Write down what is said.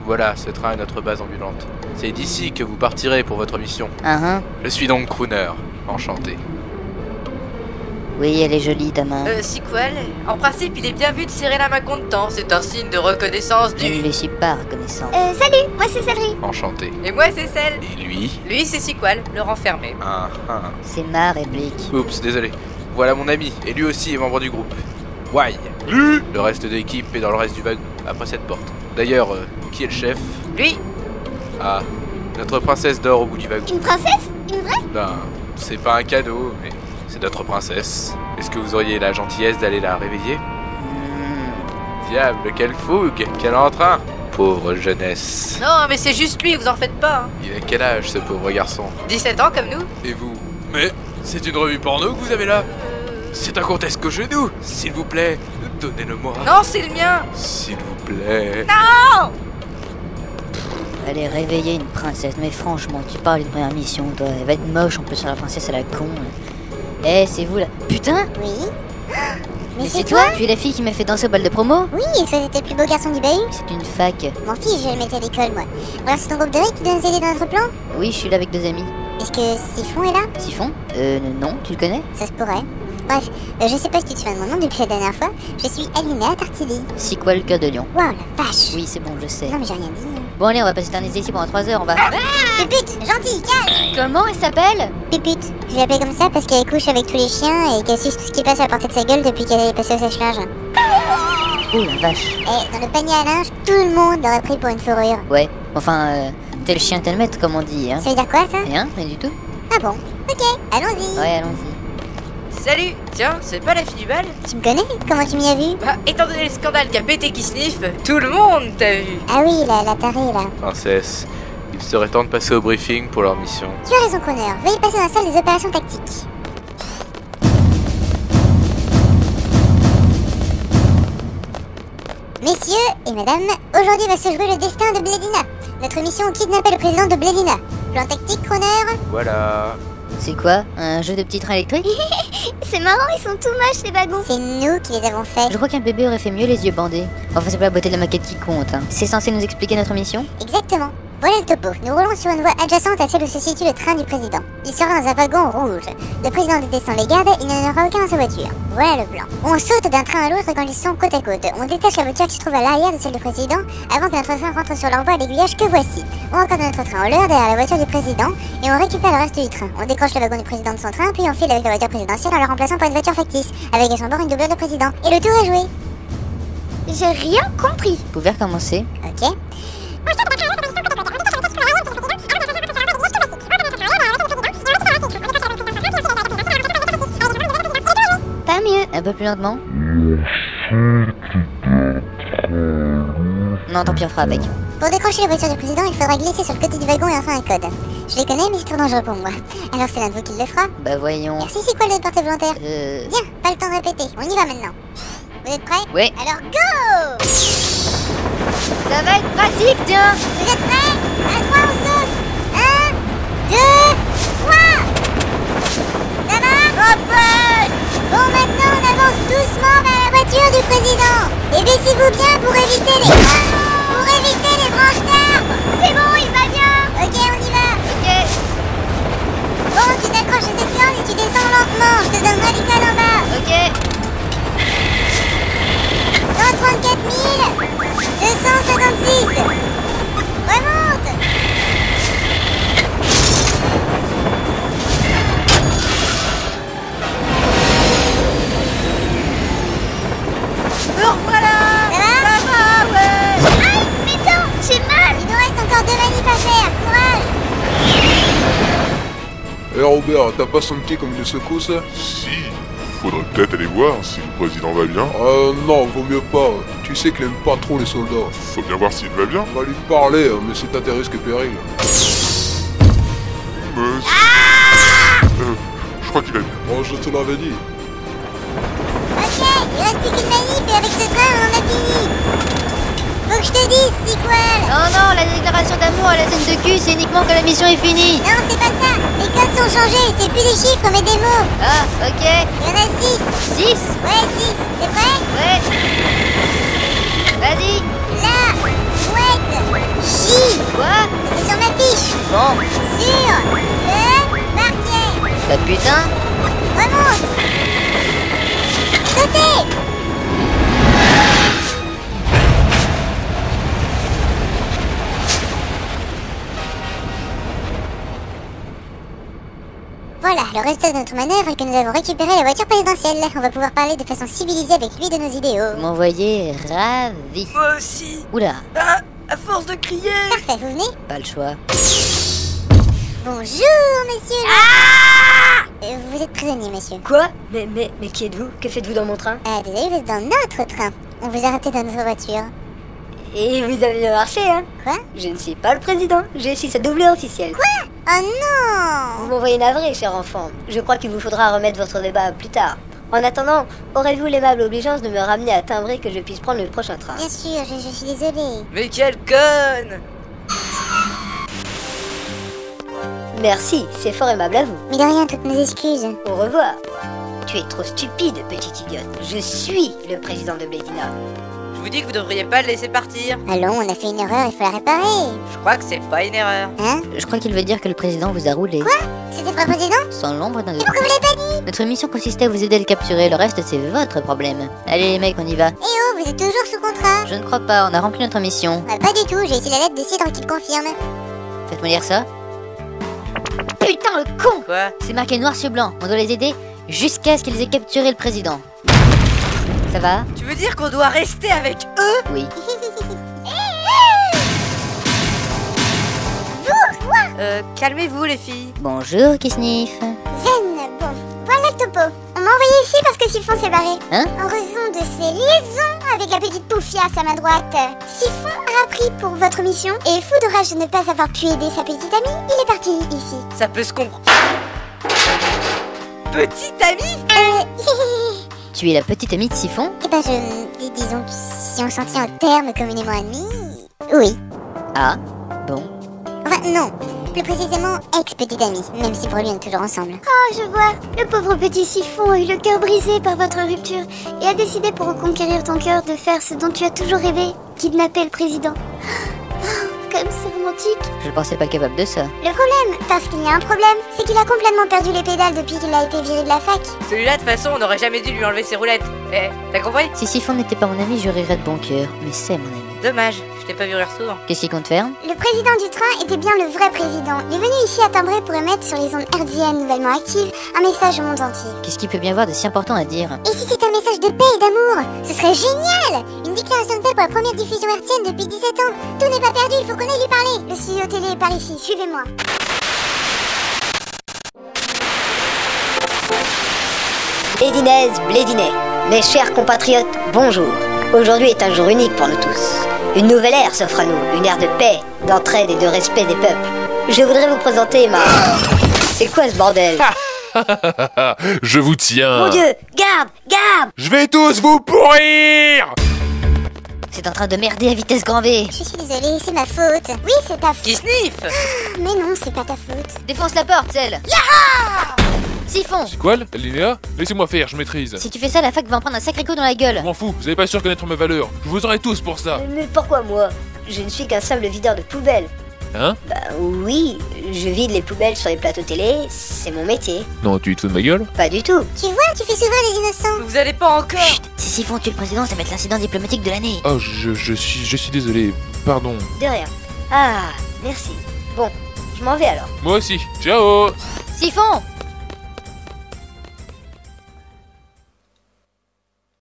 Voilà, ce train est notre base ambulante. C'est d'ici que vous partirez pour votre mission. Je suis donc Crooner, enchanté. Oui, elle est jolie ta main. Sequel, en principe, il est bien vu de serrer la main contre temps. C'est un signe de reconnaissance Je du... ne le suis pas reconnaissant. Salut, moi c'est Cédric. Enchanté. Et moi, c'est celle. Et lui? Lui, c'est Sequel, le renfermé. C'est ma réplique. Oups, désolé. Voilà mon ami, et lui aussi est membre du groupe. Why? Lui? Le reste de l'équipe est dans le reste du wagon, après cette porte. D'ailleurs, qui est le chef? Lui? Ah, notre princesse dort au bout du wagon. Une princesse? Une vraie? Ben, c'est pas un cadeau, mais c'est notre princesse. Est-ce que vous auriez la gentillesse d'aller la réveiller? Diable, quelle fougue, quel entrain! Pauvre jeunesse. Non, mais c'est juste lui, vous en faites pas. Hein. Il a quel âge ce pauvre garçon? 17 ans comme nous. Et vous? Mais c'est une revue porno que vous avez là? C'est un grotesque au genou. S'il vous plaît, donnez-le-moi. Non, c'est le mien. S'il vous plaît. Non! Aller réveiller une princesse, mais franchement, tu parles d'une première mission, toi. Elle va être moche en plus sur la princesse à la con. Eh, c'est vous là. Putain! Oui. Mais c'est toi? Tu es la fille qui m'a fait danser au bal de promo? Oui, c'était le plus beau garçon du bahut. C'est une fac. M'en fiche, je le mettais à l'école, moi. Alors c'est ton groupe de rire qui doit nous aider dans notre plan? Oui, je suis là avec 2 amis. Est-ce que Siphon est là? Siphon? Non, tu le connais? Ça se pourrait. Bref, je sais pas si tu te souviens de mon nom depuis la dernière fois. Je suis Alinéa Tartilly. C'est quoi le cœur de lion? Waouh, la vache! Oui, c'est bon, je sais. Non mais j'ai rien dit. Bon allez, on va pas s'éterniser ici pendant 3 heures, on va... Pépute, gentil, calme! Comment elle s'appelle? Pépute, je l'ai appelée comme ça parce qu'elle couche avec tous les chiens et qu'elle suce tout ce qui passe à la portée de sa gueule depuis qu'elle est passée au sèche-linge. Oh la vache. Et dans le panier à linge, tout le monde l'aurait pris pour une fourrure. Ouais, enfin, tel chien, tel maître, comme on dit, hein. Ça veut dire quoi ça? Rien du tout. Ah bon? Ok, allons-y. Ouais, allons-y. Salut. Tiens, c'est pas la fille du bal? Tu me connais? Comment tu m'y as vu? Bah, étant donné le scandale qu'a pété qui sniffe, tout le monde t'a vu. Ah oui, la tarée là. Princesse, il serait temps de passer au briefing pour leur mission. Tu as raison, Crooner. Veuillez passer dans la salle des opérations tactiques. Messieurs et mesdames, aujourd'hui va se jouer le destin de Bledina. Notre mission kidnapper le président de Bledina. Plan tactique, Crooner? Voilà. C'est quoi? Un jeu de petits trains électriques? C'est marrant, ils sont tout moches les wagons. C'est nous qui les avons faits. Je crois qu'un bébé aurait fait mieux les yeux bandés. Enfin, c'est pas la beauté de la maquette qui compte, hein. C'est censé nous expliquer notre mission? Exactement. Voilà le topo. Nous roulons sur une voie adjacente à celle où se situe le train du président. Il sera dans un wagon rouge. Le président descend les gardes et il n'y en aura aucun dans sa voiture. Voilà le plan. On saute d'un train à l'autre quand ils sont côte à côte. On détache la voiture qui se trouve à l'arrière de celle du président avant que notre train rentre sur leur voie à l'aiguillage que voici. On encadre notre train en l'air derrière la voiture du président et on récupère le reste du train. On décroche le wagon du président de son train puis on file avec la voiture présidentielle en la remplaçant par une voiture factice avec à son bord une doublure de président. Et le tour est joué. J'ai rien compris. Vous pouvez recommencer? Ok. Pas mieux. Un peu plus lentement? Non, tant pis, on fera avec. Pour décrocher la voiture du président, il faudra glisser sur le côté du wagon et entrer un code. Je les connais, mais c'est trop dangereux pour moi. Alors c'est l'un de vous qui le fera. Bah voyons. Merci, c'est quoi le portée volontaire? Bien, pas le temps de répéter. On y va maintenant. Vous êtes prêts? Oui. Alors go! Ça va être pratique, tiens! Vous êtes prêts? À 3 on saute! 1, 2, 3! Ça va? Bon, maintenant on avance doucement vers la voiture du président. Et baissez-vous bien pour éviter les... branches d'arbres. C'est bon, il va bien. Ok, on y va. Ok. Bon, tu t'accroches à cette corde et tu descends lentement. Je te donnerai les codes en bas. Ok. 134 256. Remonte. Voilà. Ça va? ouais. Aïe, mes dents, j'ai mal. Il nous reste encore 2 manifs à faire. Courage. Eh Robert, t'as pas senti comme une secousse? Si, faudrait peut-être aller voir si le président va bien. Non, vaut mieux pas. Tu sais qu'il aime pas trop les soldats. Faut bien voir s'il va bien. On va lui parler, mais c'est à tes risques et périls. Je crois qu'il va bien. Oh, je te l'avais dit. Ok, il reste plus qu'une manip et avec ce train on en a fini. Faut que je te dise, Sequel. Non, la déclaration d'amour à la scène de cul, c'est uniquement quand la mission est finie. Non, c'est pas ça. Les codes sont changés. C'est plus des chiffres mais des mots. Ah, ok. Il y en a 6. 6? Ouais, 6. T'es prêt? Ouais. Vas-y. La, chouette, Bah putain. Remonte. Sautez. Voilà, le résultat de notre manœuvre est que nous avons récupéré la voiture présidentielle. On va pouvoir parler de façon civilisée avec lui de nos idéaux. Vous m'envoyez ravi. Moi aussi. Oula, Ah, à force de crier. Parfait, vous venez? pas le choix. Bonjour, messieurs. Vous êtes prisonnier, monsieur. Quoi? Mais qui êtes-vous? Que faites-vous dans mon train? Désolé, vous êtes dans notre train. On vous a arrêté dans notre voiture. Et vous avez bien marché, hein? Quoi? Je ne suis pas le président, je suis sa doublure officielle. Oh non! Vous m'envoyez navré, cher enfant. Je crois qu'il vous faudra remettre votre débat plus tard. En attendant, aurez-vous l'aimable obligeance de me ramener à Timbré que je puisse prendre le prochain train? Bien sûr, je suis désolée. Mais quelle conne. Merci, c'est fort aimable à vous. Mais de rien, toutes mes excuses. Au revoir. Tu es trop stupide, petite idiote. Je suis le président de Blédina. Je vous dis que vous devriez pas le laisser partir. Allons, on a fait une erreur, il faut la réparer. Je crois que c'est pas une erreur. Hein? Je crois qu'il veut dire que le président vous a roulé. C'était pas le président? Sans l'ombre d'un doute. Pourquoi vous l'avez pas dit? Notre mission consistait à vous aider à le capturer, le reste c'est votre problème. Allez les mecs, on y va. Eh oh, vous êtes toujours sous contrat? Je ne crois pas, on a rempli notre mission. Pas du tout, j'ai ici la lettre de Cidre qui le confirme. Faites-moi lire ça. Putain le con! Quoi? C'est marqué noir sur blanc, on doit les aider jusqu'à ce qu'ils aient capturé le président. Ça va? Tu veux dire qu'on doit rester avec eux? Oui. Calmez-vous les filles. Bonjour Kisnif. Zen, bon, voilà le topo. On m'a envoyé ici parce que Siphon s'est barré. Hein? En raison de ses liaisons avec la petite Poufia à sa main droite, Siphon a appris pour votre mission et fou de rage de ne pas avoir pu aider sa petite amie, il est parti ici. Ça peut se comprendre. Petite amie? Tu es la petite amie de Siphon? Eh ben disons que si on s'en tient aux termes communément admis, oui. Ah, bon. Enfin non, plus précisément ex-petite amie, même si pour lui on est toujours ensemble. Oh je vois, le pauvre petit Siphon a eu le cœur brisé par votre rupture et a décidé pour reconquérir ton cœur de faire ce dont tu as toujours rêvé, kidnapper le président. Comme c'est romantique. Je ne pensais pas capable de ça. Le problème, parce qu'il y a un problème, c'est qu'il a complètement perdu les pédales depuis qu'il a été viré de la fac. Celui-là, de toute façon, on n'aurait jamais dû lui enlever ses roulettes. Eh, t'as compris? Si Siphon n'était pas mon ami, je rirais de bon cœur. Mais c'est mon ami. Dommage, je t'ai pas vu rire souvent. Qu'est-ce qu'il compte faire? Le président du train était bien le vrai président. Il est venu ici à Timbré pour émettre sur les ondes hertziennes nouvellement actives un message au monde entier. Qu'est-ce qu'il peut bien avoir de si important à dire? Et si c'était un message de paix et d'amour? Ce serait génial! Une déclaration de paix pour la première diffusion hertzienne depuis 17 ans. Tout n'est pas perdu, il faut qu'on aille lui parler. Le studio télé est par ici, suivez-moi. Blédinaise, Blédinet, mes chers compatriotes, bonjour. Aujourd'hui est un jour unique pour nous tous. Une nouvelle ère s'offre à nous, une ère de paix, d'entraide et de respect des peuples. Je voudrais vous présenter ma... C'est quoi ce bordel? Je vous tiens. Mon Dieu, garde, garde! Je vais tous vous pourrir. C'est en train de merder à vitesse grand V. Je suis désolée, c'est ma faute. Oui, c'est ta faute. Qui sniffe? Mais non, c'est pas ta faute. Défonce la porte, celle. Siphon! C'est quoi, Linéa? Laissez-moi faire, je maîtrise. Si tu fais ça, la fac va en prendre un sacré coup dans la gueule. Je m'en fous, vous avez pas sûr connaître mes valeurs. Je vous aurai tous pour ça. Mais pourquoi moi? Je ne suis qu'un simple videur de poubelles. Hein? Bah oui, je vide les poubelles sur les plateaux télé, c'est mon métier. Non, tu te fous de ma gueule? Pas du tout. Tu vois, tu fais souvent les innocents. Vous allez pas encore? Chut! Si Siphon tue le président, ça va être l'incident diplomatique de l'année. Oh, je suis désolé. Pardon. De rien. Ah, merci. Bon, je m'en vais alors. Moi aussi. Ciao! Siphon!